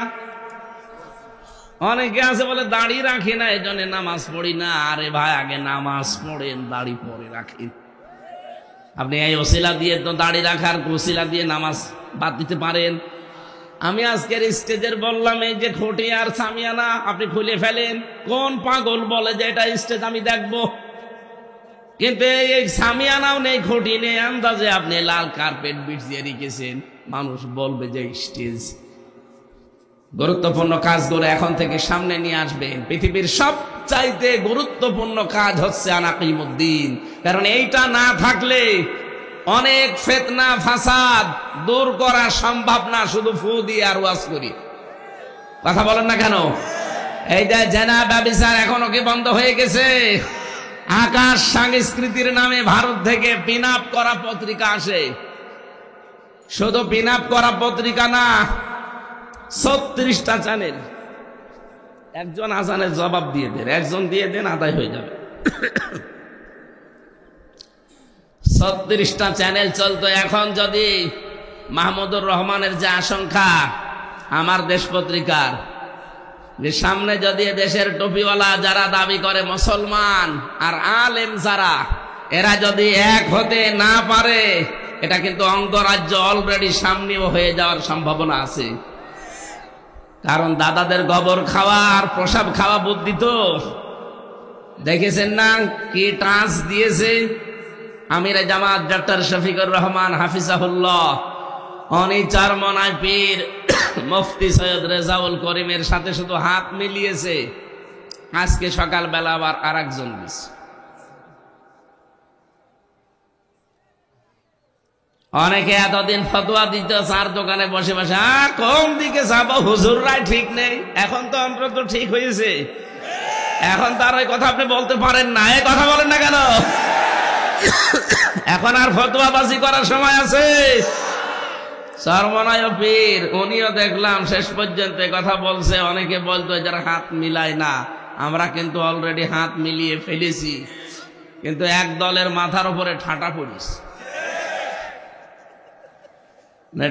অনেকে আছে বলে দাড়ি রাখি না এই জন্য নামাজ পড়ি না। আরে ভাই আগে নামাজ পড়েন, দাড়ি পরে রাখেন। আপনি এই ওসিলা দিয়ে তো দাড়ি রাখার ওসিলা দিয়ে নামাজ বাদ দিতে পারেন। আমি আজকের স্টেজের বললাম এই যে খুঁটি আর সামিয়ানা আপনি খুলে ফেলেন। কোন পাগল বলে যে এটা স্টেজ আমি দেখবো? কিন্তু এই সামিয়ানাও নেই, খুঁটি নেই, আন্দাজে আপনি লাল কার্পেট বিছিয়ে রেখেছেন, মানুষ বলবে যে স্টেজ। গুরুত্বপূর্ণ কাজগুলো এখন থেকে সামনে নিয়ে আসবেন। পৃথিবীর সবচাইতে গুরুত্বপূর্ণ কাজ হচ্ছে আনাকিমুদ্দিন। কারণ এইটা না থাকলে অনেক ফিতনা ফাসাদ দূর করা সম্ভব না, শুধু ফু দিয়ে আর ওয়াজ করি। কথা বলেন না কেন? এই যে জেনা ব্যভিচার এখনো কি বন্ধ হয়ে গেছে? আকাশ সংস্কৃতির নামে ভারত থেকে পিন আপ করা পত্রিকা আসে। শুধু পিন আপ করা পত্রিকা না, 36টা চ্যানেল। একজন আজানের জবাব দিয়ে দেন, একজন দিয়ে দেন, আদায় হয়ে যাবে। 36টা চ্যানেল চলতো। এখন যদি মাহমুদুর রহমানের যে আশঙ্কা আমার দেশ পত্রিকার, যে সামনে যদি দেশের টুপিওয়ালা যারা দাবি করে মুসলমান আর আলেম যারা, এরা যদি এক হতে না পারে, এটা কিন্তু অঙ্গরাজ্য অলরেডি সামনেও হয়ে যাওয়ার সম্ভাবনা আছে। কারণ দাদাদের গোবর খাওয়া আর প্রসাব খাওয়া বুদ্ধি তো দেখেছেন না কি টাচ দিয়েছে আমিরে জামাত ডক্টর শফিকুর রহমান হাফিজাহুল্লাহ। উনি চরমনায় পীর মুফতি সৈয়দ রেজাউল করিমের সাথে শুধু হাত মিলিয়েছে। আজকে সকালবেলা আবার আর একজন গেছে। অনেকে এতদিন ফতোয়া দিত চার দোকানে বসে বসে, কোন দিকে যাবো হুজুররাই ঠিক নেই। এখন তো অন্তত ঠিক হয়েছে, এখন তার ওই কথা আপনি বলতে পারেন না। এই কথা বলেন না কেন? এখন আর ফতোয়াবাজি করার সময় আছে? সর্বনায় পীর উনিও দেখলাম শেষ পর্যন্ত কথা বলছে। অনেকে বলতো যারা হাত মিলায় না, আমরা কিন্তু অলরেডি হাত মিলিয়ে ফেলেছি। কিন্তু এক দলের মাথার উপরে ঠাটা পড়িস,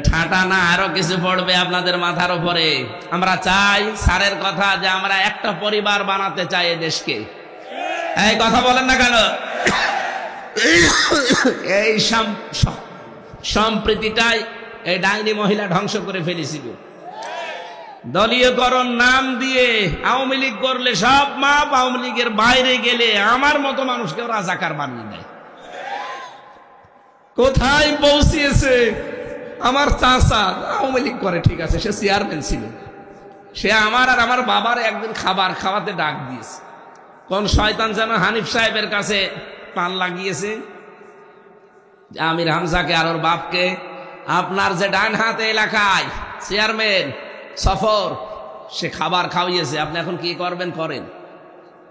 ঠাটা না আরো কিছু পড়বে আপনাদের মাথার উপরে। আমরা চাই স্যারের কথা যে আমরা একটা পরিবার বানাতে চাই এ দেশকে। এই কথা বলেন না কেন? এই সম্প্রীতিটাই এই ডাইনি মহিলা ধ্বংস করে ফেলেছিল। দলীয়করণ নাম দিয়ে আওয়ামী লীগ করলে সব মাপ, আওয়ামী লীগের বাইরে গেলে আমার মতো মানুষকে রাজাকার বানিয়ে দেয়। কোথায় পৌঁছিয়েছে। আমার চাচা আওয়ামী লীগ করে, ঠিক আছে, সে চেয়ারম্যান ছিল, সে আমার আর আমার বাবার একদিন খাবার খাওয়াতে ডাক দিয়েছে। কোন শয়তান যেন হানিফ সাহেবের কাছে পান লাগিয়েছে আমির হামজাকে আর ওর বাপকে, আপনার যে ডান হাতে এলাকায় চেয়ারম্যান সফর, সে খাবার খাওয়িয়েছে, আপনি এখন কি করবেন করেন।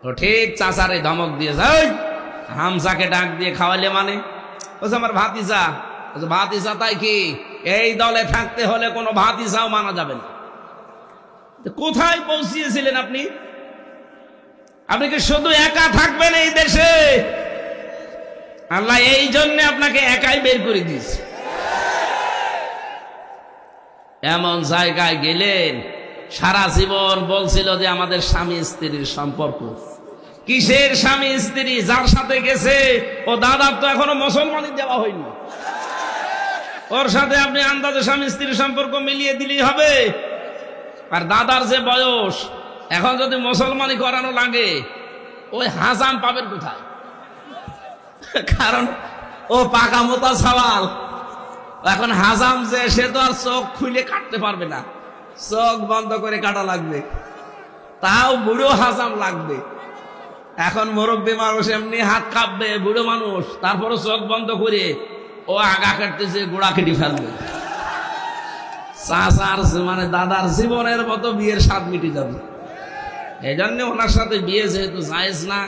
তো ঠিক চাচারে ধমক দিয়েছে, হামজাকে ডাক দিয়ে খাওয়াইলে মানে, বলছে আমার ভাতিজা। ভাতিজা তাই কি, এই দলে থাকতে হলে কোনো ভাতিজাও মানা যাবে না। কোথায় পৌঁছিয়েছিলেন আপনি? আপনি কি শুধু একা থাকবেন এই দেশে? আল্লাহ এই জন্য আপনাকে একাই বের করে দিয়েছে। এমন জায়গায় গেলেন, সারা জীবন বলছিল যে আমাদের স্বামী স্ত্রীর সম্পর্ক। কিসের স্বামী স্ত্রী? যার সাথে গেছে ও দাদার তো এখনো মুসলমানই দেওয়া হয়নি, ওর সাথে আপনি আন্দাজে স্বামী স্ত্রীর সম্পর্ক মিলিয়ে দিলেই হবে। আর দাদার যে বয়স, এখন যদি মুসলমানি করানো লাগে, ওই হাজাম পাবেন কোথায়? কারণ ও পাকা মোতা সওয়াল। এখন হাজাম যে, সে তো আর চোখ খুলে কাটতে পারবে না, চোখ বন্ধ করে কাটা লাগবে, তাও বুড়ো হাজাম লাগবে। এখন মুরব্বী মানুষ এমনি হাত কাঁপবে, বুড়ো মানুষ তারপরও চোখ বন্ধ করে ও আগা কাটতেছে, গোড়া কেটে ফেলবে। চাচার মানে দাদার জীবনের মতো বিয়ের স্বাদ মিটে যাবে। এই জন্য ওনার সাথে বিয়ে যেহেতু জায়েজ না,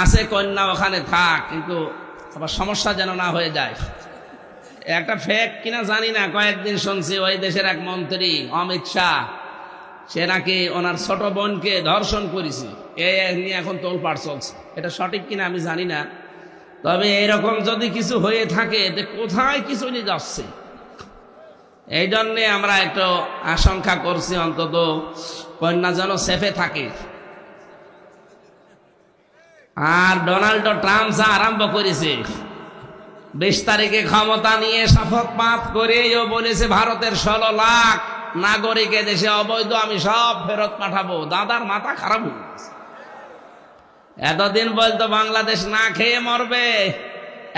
আছে কন্যা ওখানে থাক, কিন্তু আবার সমস্যা যেন না হয়ে যায়। একটা ফেক কিনা জানি না, কয়েকদিন শুনছি ওই দেশের এক মন্ত্রী অমিত শাহ, সে নাকি ওনার ছোট বোনকে ধর্ষণ করেছে, এই নিয়ে এখন তোলপাড় চলছে। এটা সঠিক কিনা আমি জানি না, তবে এরকম যদি কিছু হয়ে থাকে কোথায় কি চলে যাচ্ছে। এই জন্যে আমরা একটু আশঙ্কা করছি অন্তত কন্যা যেন সেফে থাকে। আর ডোনাল্ড ট্রাম্প যা আরম্ভ করেছে, 20 তারিখে ক্ষমতা নিয়ে শপথ পাঠ করে ও বলেছে ভারতের 16 লাখ নাগরিক দেশে অবৈধ, আমি সব ফেরত পাঠাবো। দাদার মাথা খারাপ হয়ে গেছে। এতদিন বলতো বাংলাদেশ না খেয়ে মরবে,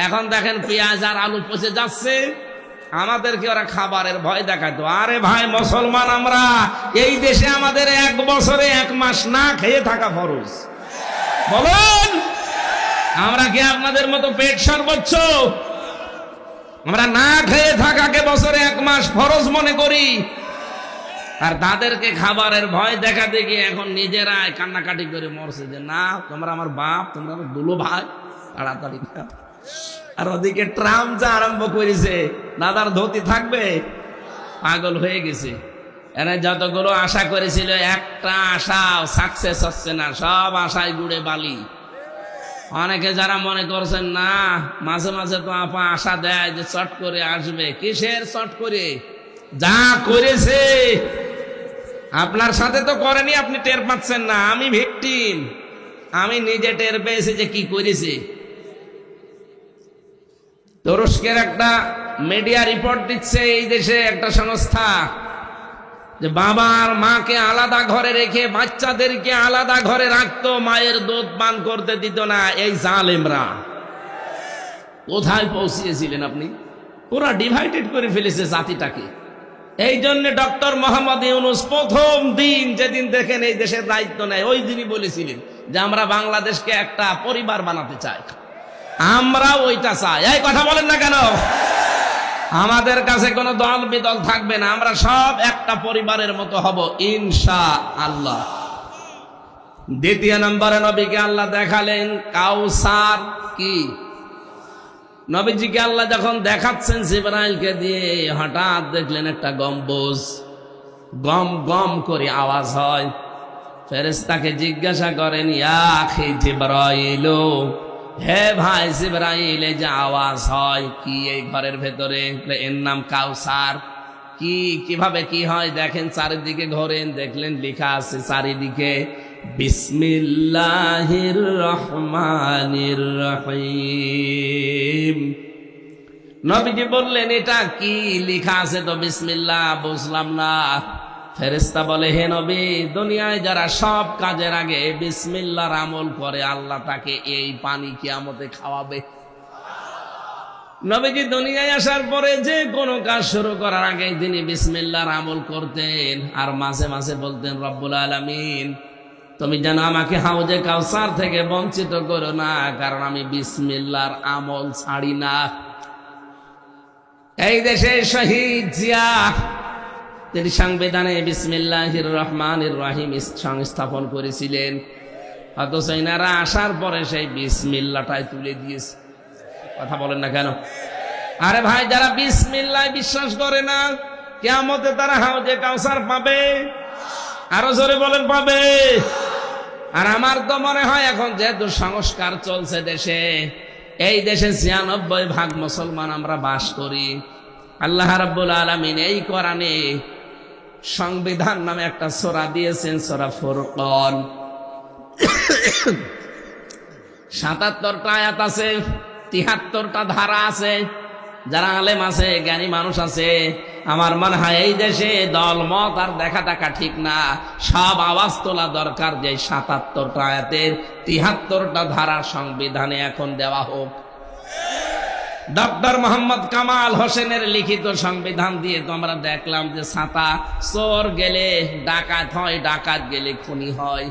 এখন দেখেন পেঁয়াজ আর আলু পচে যাচ্ছে, আমাদেরকে ওরা খাবারের ভয় দেখাতো। আরে ভাই মুসলমান আমরা, এই দেশে আমাদের 1 বছরে 1 মাস না খেয়ে থাকা ফরজ। বলুন, আমরা কি আপনাদের মতো পেট সর্বোচ্চ? আমরা না খেয়ে থাকাকে বছরে 1 মাস ফরজ মনে করি, আর তাদেরকে খাবারের ভয় দেখা দেখি এখন নিজেরাই কান্নাকাটি করে মরছে যে না, তোমরা আমার বাপ, তোমরা আমার দুলো ভাই, তাড়াতাড়ি। আর ওদিকে ট্রাম্প যা আরম্ভ করেছে, দাদার ধুতি থাকবে, পাগল হয়ে গেছে। এরা যতগুলো আশা করেছিল, একটা আশা সাকসেস হচ্ছে না, সব আশায় গুড়ে বালি। অনেকে যারা মনে করছেন না, মাঝে মাঝে তো আপা আশা দেয় যে চট করে আসবে, কিসের চট করে? যা করেছে আপনার সাথে তো করেনি, আপনি টের পাচ্ছেন না। আমি ভিকটিম, আমি নিজে টের পেয়েছি যে কি করেছি। তুরস্কের একটা মিডিয়া রিপোর্ট দিচ্ছে, এই দেশে একটা সংস্থা, যে বাবা আর মাকে আলাদা ঘরে রেখে বাচ্চাদেরকে আলাদা ঘরে রাখতো, মায়ের দুধ পান করতে দিত না এই জালেমরা। কোথায় পৌঁছিয়েছিলেন আপনি? পুরা ডিভাইডেড করে ফেলেছে জাতিটাকে। এই জন্য ডক্টর মোহাম্মদ ইউনূস প্রথম দিন যেদিন দেখেন এই দেশের দায়িত্ব নেয়, ওই দিনই বলেছিলেন যে আমরা বাংলাদেশকে একটা পরিবার বানাতে চাই। আমরা ওইটা চাই। এই কথা বলেন না কেন? আমাদের কাছে কোনো দল বিদল থাকবে না, আমরা সব একটা পরিবারের মতো হব ইনশাআল্লাহ। দ্বিতীয় নম্বরে নবীকে আল্লাহ দেখালেন কাউসার। কি? নবীজিকে আল্লাহ যখন দেখাচ্ছেন জিবরাইলকে দিয়ে, হঠাৎ দেখলেন একটা গম্বুজ, গম গম করে আওয়াজ হয়। ফেরেশতাকে জিজ্ঞাসা করেন, ইয়া আখি জিবরাইল, হে ভাই জিবরাইল, এই যে আওয়াজ হয় কি এই ঘরের ভেতরে? এর নাম কাউসার। কি কিভাবে কি হয় দেখেন, চারিদিকে ঘোরেন, দেখলেন লেখা আছে চারিদিকে বিসমিল্লাহির রহমানির রহিম। নবীজি বললেন এটা কি লেখা আছে? তো বিসমিল্লাহ বুঝলাম না। ফেরেশতা বলে, হে নবী, দুনিয়ায় যারা সব কাজের আগে বিসমিল্লাহর আমল করে, আল্লাহ তাকে এই পানি কিয়ামতে খাওয়াবে। নবীজি দুনিয়ায় আসার পরে যে কোনো কাজ শুরু করার আগে তিনি বিসমিল্লাহর আমল করতেন, আর মাঝে মাঝে বলতেন, রব্বুল আলামিন তুমি যেন আমাকে হাউজে কাউসার থেকে বঞ্চিত করো না, কারণ আমি বিসমিল্লাহর আমল ছাড়ি না। এই দেশে শহীদ জিয়া তিনি সংবিধানে বিসমিল্লাহির রহমানির রহিম সংস্থাপন করেছিলেন, অথচ এনারা আসার পরে সেই বিসমিল্লাহটাই তুলে দিয়েছে। কথা বলেন না কেন? আরে ভাই, যারা বিসমিল্লাহ বিশ্বাস করে না, কিয়ামতে তারা হাউজে কাউসার পাবে। আরো জোরে বলেন, পাবে। আর আমার তো মনে হয় এখন যেহেতু সংস্কার চলছে দেশে, এই দেশে ৯৬% মুসলমান আমরা বাস করি, আল্লাহ রাব্বুল আলামিন এই কোরআনে সংবিধান নামে একটা সূরা দিয়েছেন, সূরা ফুরকান। ৭৭টা আয়াত আছে, ৭৩টা ধারা আছে। যারা আলেম আছে, জ্ঞানী মানুষ আছে, আমার মনে হয় এই দেশে দল মত আর দেখা টাকা ঠিক না, সব আওয়াজ তোলা দরকার যে ৭৭টা আয়াতের ৭৩টা ধারা সংবিধানে এখন দেওয়া হোক। ডক্টর মোহাম্মদ কামাল হোসেনের লিখিত সংবিধান দিয়ে তো আমরা দেখলাম যে ছাতা চোর গেলে ডাকাত হয়, ডাকাত গেলে খুনি হয়।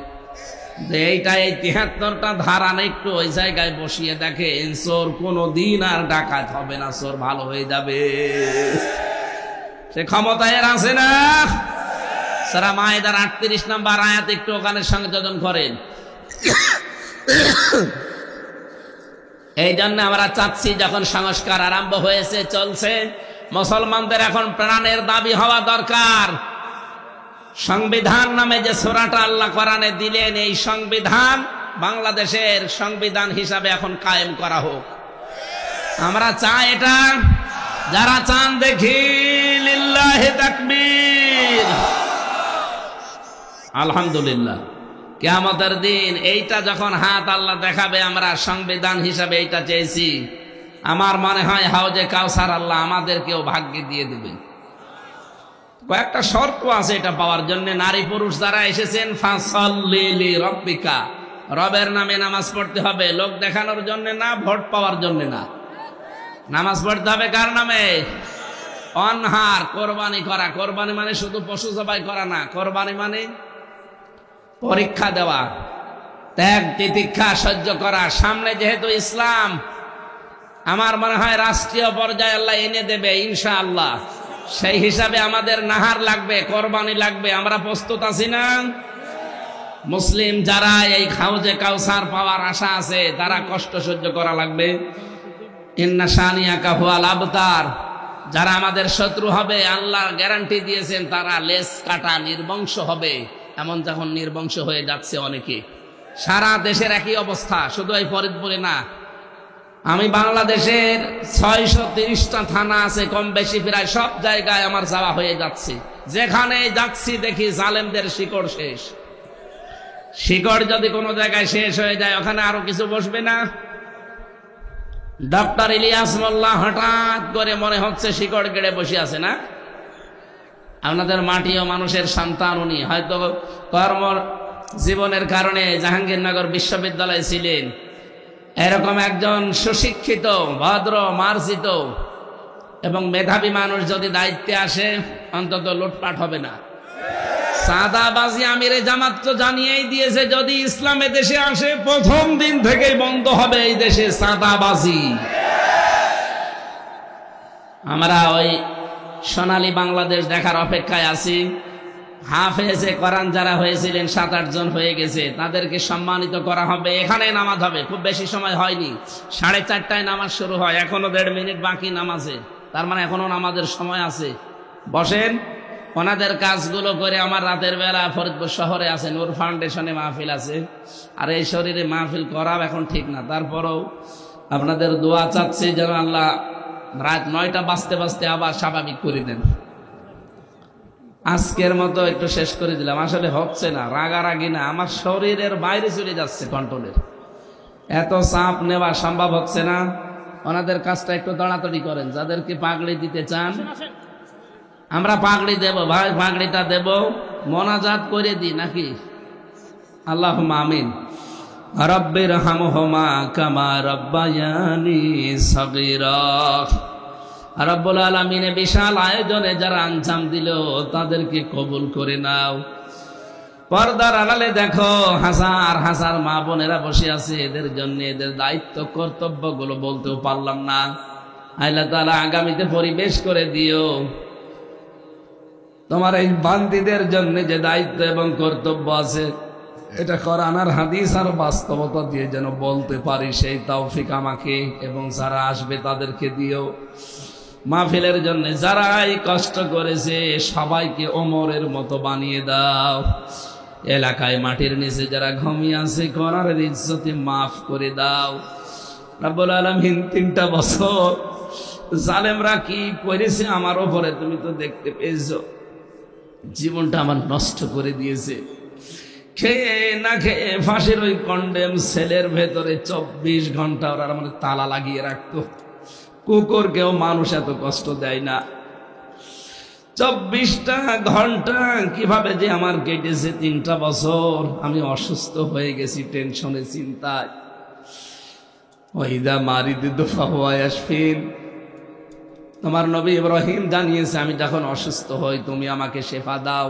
এইটা এই ৭৩টা ধারা না একটু ওই জায়গায় বসিয়ে দেখেন, চোর কোনদিন আর ডাকাত হবে না, চোর ভালো হয়ে যাবে। সে ক্ষমতা এর আছে না? সূরা মায়েদার ৩৮ নম্বর আয়াত একটু ওখানে সংযোজন করেন। এই জন্য আমরা চাচ্ছি, যখন সংস্কার আরম্ভ হয়েছে, চলছে, মুসলমানদের এখন প্রাণের দাবি হওয়া দরকার। সংবিধান নামে যে সূরাটা আল্লাহ কোরআনে দিলেন, এই সংবিধান বাংলাদেশের সংবিধান হিসাবে এখন কায়েম করা হোক। আমরা চাই এটা। যারা চান দেখি লিল্লাহি তাকবীর। আলহামদুলিল্লাহ। কিয়ামতের দিন এইটা যখন হাত আল্লাহ দেখাবে, আমরা সংবিধান হিসাবে এইটা চেয়েছি, আমার মনে হয় হাউজে কাউসার আল্লাহ আমাদেরকেও ভাগ্যে দিয়ে দেবেন। কয়েকটা শর্ত আছে এটা পাওয়ার জন্য। নারী পুরুষ যারা এসেছেন, ফাসাল্লি লিরাব্বিকা, রবের নামে নামাজ পড়তে হবে, লোক দেখানোর জন্য না, ভোট পাওয়ার জন্য না। নামাজ পড়তে হবে কার নামে? অনহার, কোরবানি করা। কোরবানি মানে শুধু পশু জবাই করা না, কোরবানি মানে পরীক্ষা দেওয়া, ত্যাগ তিতিক্ষা সহ্য করা। সামনে যেহেতু ইসলাম, আমার মনে হয় রাষ্ট্রীয় পর্যায়ে আল্লাহ এনে দেবে ইনশাআল্লাহ। সেই হিসাবে আমাদের নাহার লাগবে, কোরবানি লাগবে। আমরা প্রস্তুত আছি না? মুসলিম যারা এই হাউজে কাউসার পাওয়ার আশা আছে, তারা কষ্ট সহ্য করা লাগবে। ইন্না শানিয়াকা হুয়াল আবতার। যারা আমাদের শত্রু হবে, আল্লাহ গ্যারান্টি দিয়েছেন তারা লেজ কাটা নির্বংশ হবে। এমন যখন নির্বংশ হয়ে যাচ্ছে অনেকে। সারা দেশের একই অবস্থা, শুধু এই ফরিদপুরে না। আমি বাংলাদেশের ৬৩০টা থানা আছে, কম বেশি প্রায় সব জায়গায় আমার যাওয়া হয়ে যাচ্ছে। যেখানে যাচ্ছি দেখি জালেমদের শিকড় শেষ। শিকড় যদি কোনো জায়গায় শেষ হয়ে যায়, ওখানে আরো কিছু বসবে না। ডক্টর ইলিয়াস মোল্লা হঠাৎ করে মনে হচ্ছে শিকড় গেড়ে বসে আছে না? আপনাদের মাটি ও মানুষের সন্তান উনি, হয়তো কর্ম জীবনের কারণে জাহাঙ্গীরনগর বিশ্ববিদ্যালয়ে ছিলেন। এরকম একজন সুশিক্ষিত, ভদ্র, মার্জিত এবং মেধাবী মানুষ যদি দায়িত্বে আসে, অন্তত লুটপাট হবে না। সাদাবাজি আমিরে জামাত তো জানিয়েই দিয়েছে, যদি ইসলাম এ দেশে আসে, প্রথম দিন থেকেই বন্ধ হবে এই দেশে সাদাবাজি। আমরা ওই সোনালী বাংলাদেশ দেখার অপেক্ষায় আছি। হাফেজে কোরআন যারা হয়েছিলেন ৭-৮ জন হয়ে গেছে, তাদেরকে সম্মানিত করা হবে। এখানে নামাজ হবে, খুব বেশি সময় হয়নি, ৪:৩০টায় নামাজ শুরু হয়, এখনো ১.৫ মিনিট বাকি নামাজে। তার মানে এখনো নামাজের সময় আছে। বসেন, ওনাদের কাজগুলো করে আমার রাতের বেলা ফরিদপুর শহরে আছে, নূর ফাউন্ডেশনে মাহফিল আছে। আর এই শরীরে মাহফিল করাও এখন ঠিক না, তারপরেও আপনাদের দোয়া চাচ্ছি যেন আল্লাহ রাত ৯টা বাজতে বাজতে আবার স্বাভাবিক করে দেন। আজকের মতো একটু শেষ করে দিলাম। আসলে হচ্ছে না, রাগারাগি না, আমার শরীরের বাইরে চলে যাচ্ছে কন্ট্রোলের। এত চাপ নেওয়া সম্ভব হচ্ছে না। ওনাদের কাজটা একটু তাড়াতাড়ি করেন। যাদেরকে পাগড়ি দিতে চান, আমরা পাগড়ি দেব ভাই, পাগড়িটা দেব, মোনাজাত করে দিই নাকি? আল্লাহুম্মা আমিন। রাব্বিরহামহুমা কামা রাব্বায়ানি সাগীরা। রব্বুল আলামিনের বিশাল আয়োজনে যারা আঞ্জাম দিল তাদেরকে কবুল করে নাও। পর্দার আড়ালে দেখো হাজার হাজার মা বোনেরা বসে আছে, এদের জন্য এদের দায়িত্ব কর্তব্যগুলো বলতেও পারলাম না। আল্লাহ তাআলা আগামীতে পরিবেশ করে দিও তোমার এই বান্দীদের জন্য যে দায়িত্ব এবং কর্তব্য আছে, এটা কোরআন আর হাদিস আর বাস্তবতা দিয়ে যেন বলতে পারি, সেই তৌফিক আমাকে এবং যারা আসবে তাদেরকে দিও। মাহফিলের জন্য যারাই কষ্ট করেছে সবাইকে ওমরের মতো বানিয়ে দাও। এলাকায় মাটির নিচে যারা ঘুমিয়ে আছে কোরআনের ইজ্জতে মাফ করে দাও। রব্বুল আলামিন 3টা বছর জালেমরা কি করেছে আমার উপরে তুমি তো দেখতে পেয়েছো। জীবনটা আমার নষ্ট করে দিয়েছে। খেয়ে না খেয়ে ফাঁসির ওই কন্ডেম সেলের ভেতরে 24 ঘন্টা ওরা মানে তালা লাগিয়ে রাখতো। কুকুরকেও মানুষ এত কষ্ট দেয় না। 24টা ঘন্টা কিভাবে যে আমার কেটেছে 3টা বছর। আমি অসুস্থ হয়ে গেছি টেনশনে, চিন্তায়। ওয়াইদা মারিদু ফাহুয়া ইয়াশফিন, তোমার নবী ইব্রাহিম জানিয়েছে আমি যখন অসুস্থ হই তুমি আমাকে শেফা দাও।